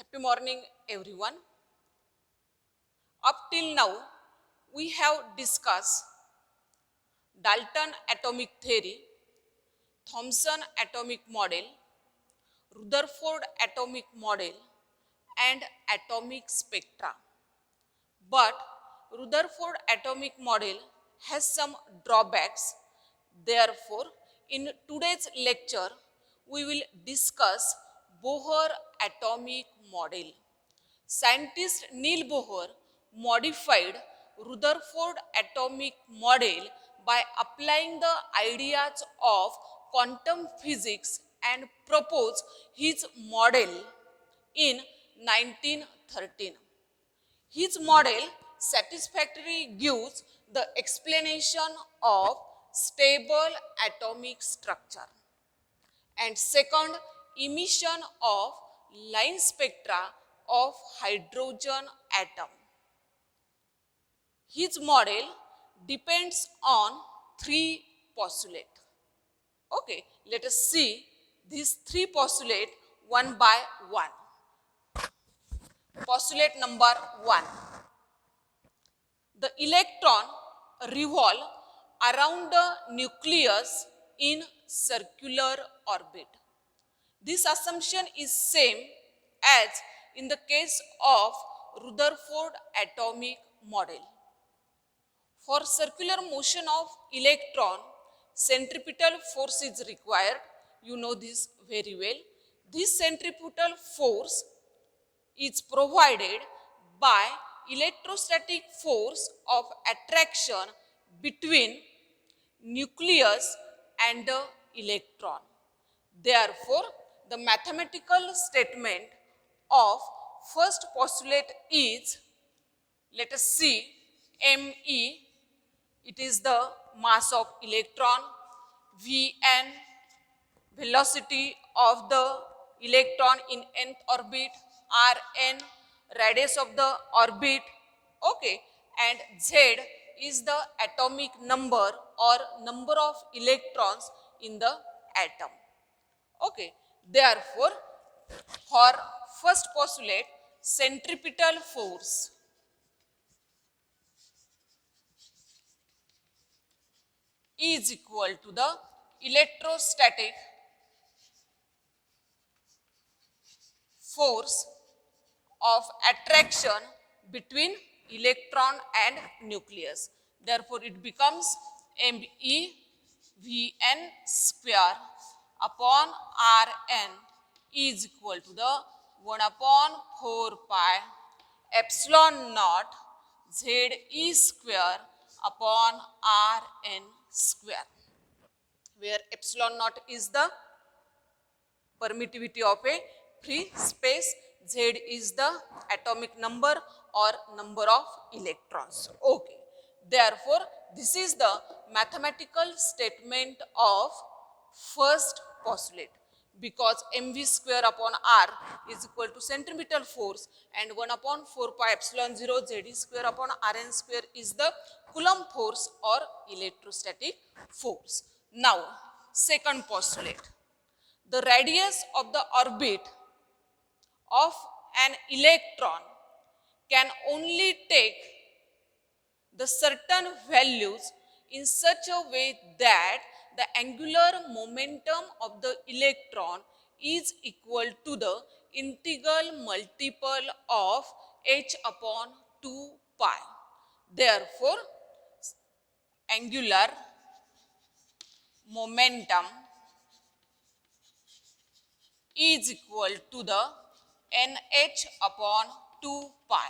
Happy morning, everyone. Up till now, we have discussed Dalton atomic theory, Thomson atomic model, Rutherford atomic model, and atomic spectra. But Rutherford atomic model has some drawbacks. Therefore, in today's lecture, we will discuss Bohr atomic model. Scientist Neil Bohr modified Rutherford atomic model by applying the ideas of quantum physics and proposed his model in 1913. His model satisfactorily gives the explanation of stable atomic structure. And second, emission of line spectra of hydrogen atom. His model depends on three postulates. Okay, let us see these three postulates one by one. Postulate number 1. The electron revolve around the nucleus in circular orbit. This assumption is same as in the case of Rutherford atomic model. For circular motion of electron, centripetal force is required. You know this very well. This centripetal force is provided by electrostatic force of attraction between nucleus and the electron. Therefore, the mathematical statement of first postulate is, let us see, ME, it is the mass of electron, Vn, velocity of the electron in nth orbit, Rn, radius of the orbit, okay, and Z is the atomic number or number of electrons in the atom. Okay, therefore, for first postulate, centripetal force is equal to the electrostatic force of attraction between electron and nucleus. Therefore, it becomes ME Vn square upon Rn is equal to the 1 upon 4 pi epsilon naught Ze square upon Rn square, where epsilon naught is the permittivity of a free space, Z is the atomic number or number of electrons. Okay. Therefore, this is the mathematical statement of first postulate, because mv square upon r is equal to centripetal force and 1 upon 4 pi epsilon 0 Z square upon Rn square is the Coulomb force or electrostatic force. Now, second postulate. The radius of the orbit of an electron can only take the certain values in such a way that the angular momentum of the electron is equal to the integral multiple of h upon 2 pi. Therefore, angular momentum is equal to the nh upon 2 pi.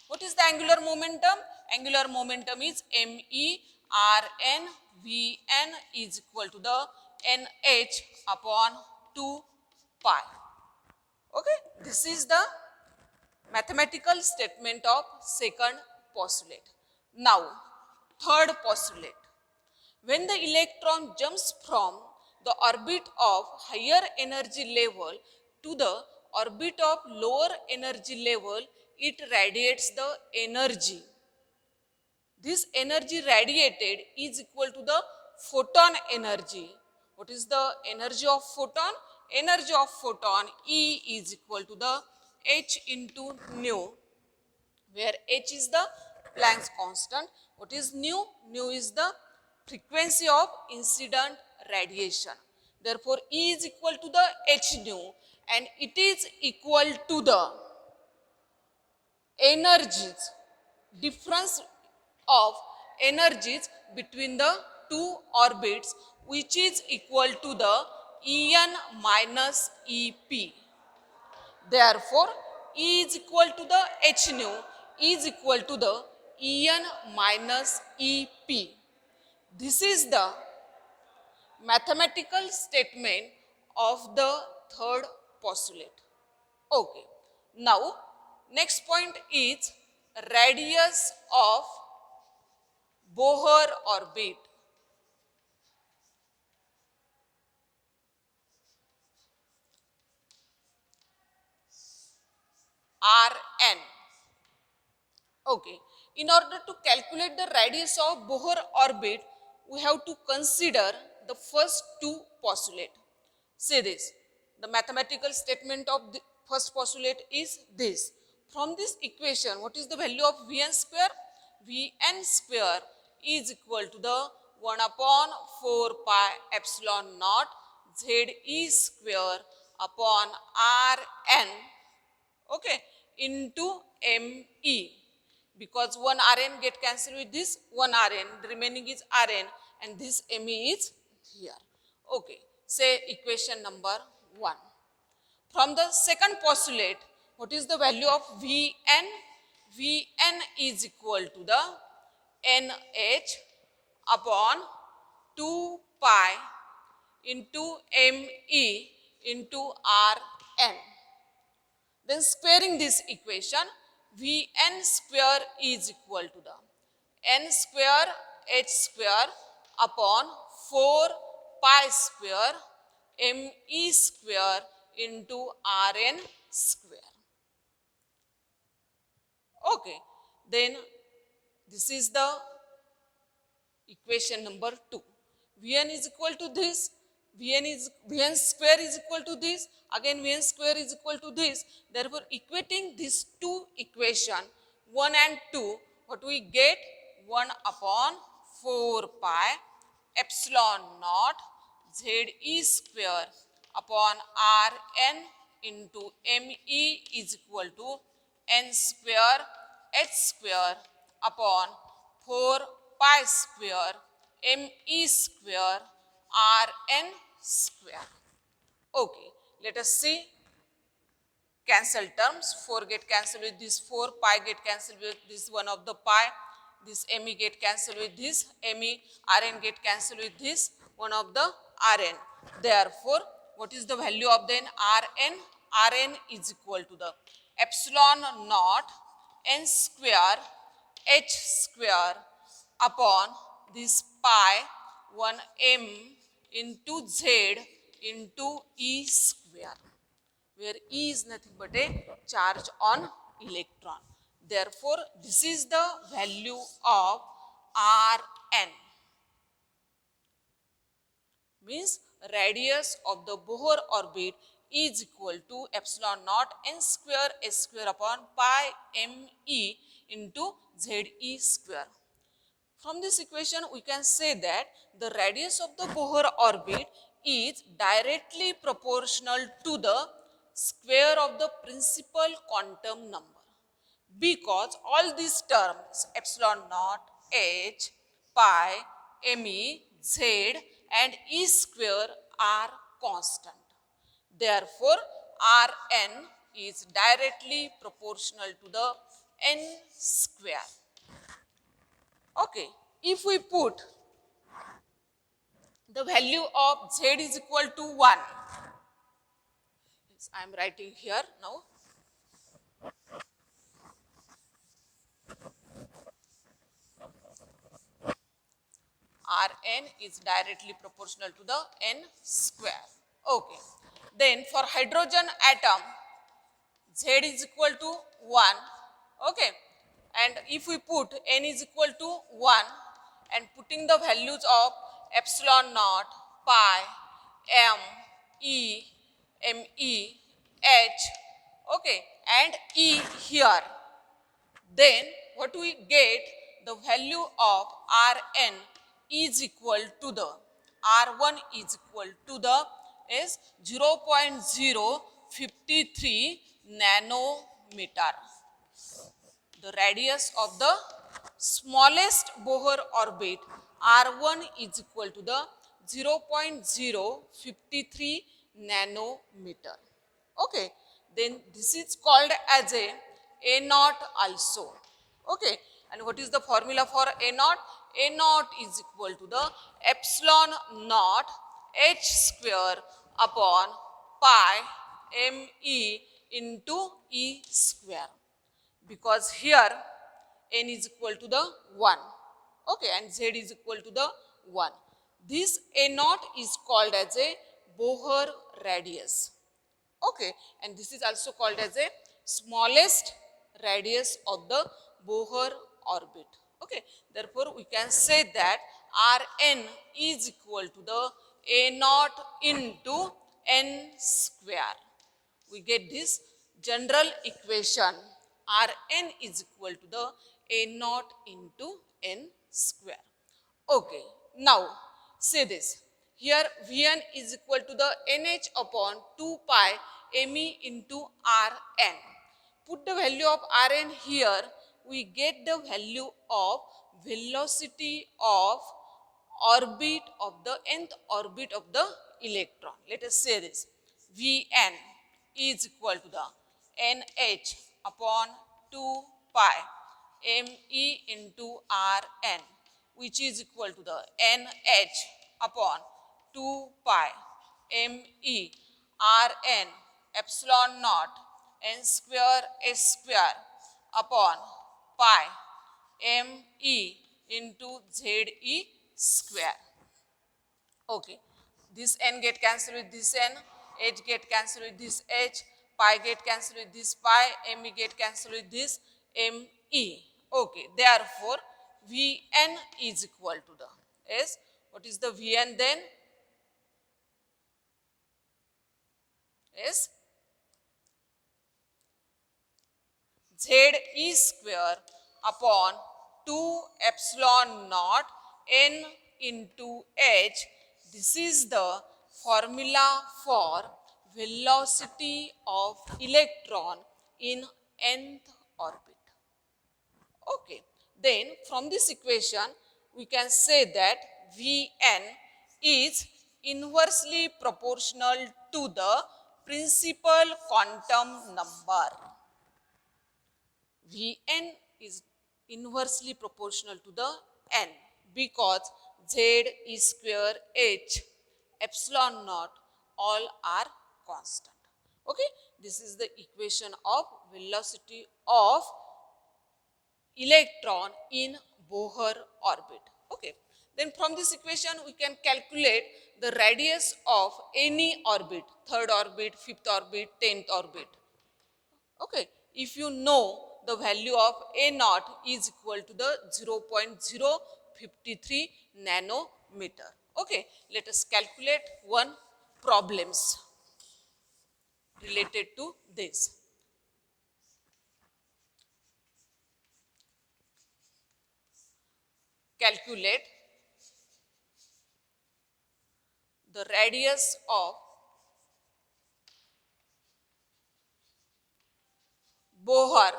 What is the angular momentum? Angular momentum is me Rn Vn is equal to the nh upon 2 pi. Okay, this is the mathematical statement of second postulate. Now, third postulate. When the electron jumps from the orbit of higher energy level to the orbit of lower energy level, it radiates the energy. This energy radiated is equal to the photon energy. What is the energy of photon? Energy of photon E is equal to the h into nu, where h is the Planck's constant. What is nu? Nu is the frequency of incident radiation. Therefore, E is equal to the h nu, and it is equal to the energies, difference of energies between the two orbits, which is equal to the En minus Ep. Therefore, E is equal to the h nu is equal to the En minus Ep. This is the mathematical statement of the third postulate. Okay. Now, next point is radius of Bohr orbit. Rn. Okay. In order to calculate the radius of Bohr orbit, we have to consider the first two postulate. Say this. The mathematical statement of the first postulate is this. From this equation, what is the value of Vn square? Vn square is equal to the 1 upon 4 pi epsilon naught Ze square upon Rn, okay, into Me, because one Rn get cancelled with this one Rn, the remaining is Rn, and this Me is here. Okay, say equation number 1. From the second postulate, what is the value of Vn? Vn is equal to the Nh upon 2 pi into Me into Rn. Then squaring this equation, Vn square is equal to the n square h square upon 4 pi square Me square into Rn square. Okay, then this is the equation number 2. Vn is equal to this, Vn square is equal to this, again Vn square is equal to this. Therefore, equating these two equation 1 and 2, what we get? 1 upon 4 pi epsilon naught Ze square upon Rn into Me is equal to n square h square upon 4 pi square Me square Rn square. Okay, let us see cancel terms. 4 get cancelled with this 4, pi get cancelled with this one of the pi, this Me get cancelled with this Me, Rn get cancelled with this one of the Rn. Therefore, what is the value of then Rn? Rn is equal to the epsilon naught n square h square upon this pi 1 m into z into E square, where E is nothing but a charge on electron. Therefore, this is the value of Rn. Means radius of the Bohr orbit is equal to epsilon naught n square s square upon pi Me into Ze square. From this equation, we can say that the radius of the Bohr orbit is directly proportional to the square of the principal quantum number, because all these terms epsilon naught, h, pi, me, z and E square are constant. Therefore, Rn is directly proportional to the n square. Okay, if we put the value of z is equal to 1, yes, I am writing here now. Rn is directly proportional to the n square. Okay, then for hydrogen atom, z is equal to 1. Okay, and if we put n is equal to 1 and putting the values of epsilon naught, pi, m, e, me, h, Okay, and E here. Then what we get, the value of Rn is equal to the R1 is equal to the is 0.053 nanometer. The radius of the smallest Bohr orbit R1 is equal to the 0.053 nanometer. Okay, then this is called as a naught also. Okay, and what is the formula for a naught? A naught is equal to the epsilon naught h square upon pi me into e square, because here n is equal to the 1, okay, and z is equal to the 1. This a naught is called as a Bohr radius, okay, and this is also called as a smallest radius of the Bohr orbit. Okay, therefore we can say that Rn is equal to the a naught into n square. We get this general equation, Rn is equal to the a naught into n square. Okay, now say this. Here Vn is equal to the nh upon 2 pi me into Rn. Put the value of Rn here, we get the value of velocity of orbit of the nth orbit of the electron. Let us say this. Vn is equal to the nh upon 2 pi me into Rn, which is equal to the nh upon 2 pi me Rn epsilon naught n square s square upon pi me into ze square. Okay, this n get cancelled with this n, h get cancelled with this h, pi get cancelled with this pi, me get cancelled with this me. Okay, therefore Vn is equal to the, yes, what is the Vn then? Yes, ze square upon 2 epsilon naught n into h. This is the formula for velocity of electron in nth orbit. Okay, then from this equation we can say that Vn is inversely proportional to the principal quantum number. Vn is inversely proportional to the n because z square h epsilon naught all are constant. Okay, this is the equation of velocity of electron in Bohr orbit. Okay, then from this equation we can calculate the radius of any orbit, third orbit, fifth orbit, 10th orbit. Okay, if you know the value of a naught is equal to the 0.053 nanometer. Okay, let us calculate one problems related to this. Calculate the radius of Bohr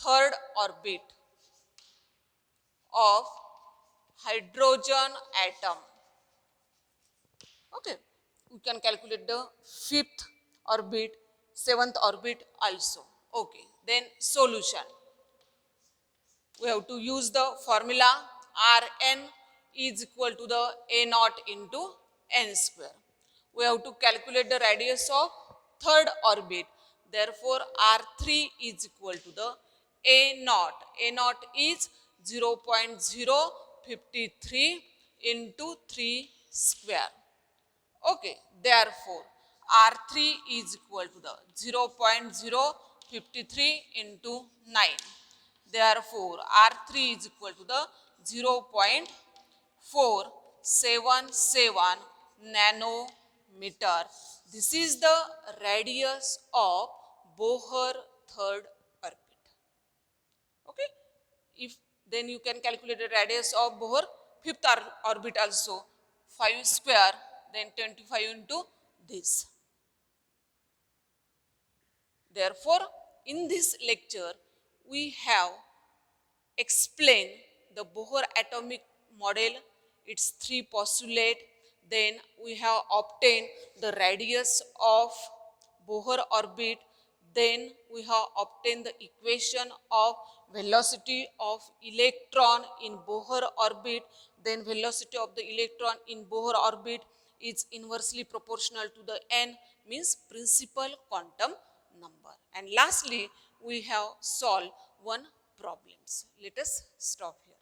third orbit of hydrogen atom. Okay, we can calculate the fifth orbit, seventh orbit also. Okay, then solution. We have to use the formula Rn is equal to the a naught into n square. We have to calculate the radius of third orbit. Therefore, R3 is equal to the a naught. A naught is 0.053 into 3 square. Okay, therefore, R3 is equal to the 0.053 into 9. Therefore, R3 is equal to the 0.477 nanometer. meter. This is the radius of Bohr third orbit. Okay. If then you can calculate the radius of Bohr fifth orbit also. 5 square, then 25 into this. Therefore, in this lecture, we have explained the Bohr atomic model, its three postulates. Then we have obtained the radius of Bohr orbit. Then we have obtained the equation of velocity of electron in Bohr orbit. Then velocity of the electron in Bohr orbit is inversely proportional to the n, means principal quantum number. And lastly, we have solved one problems. Let us stop here.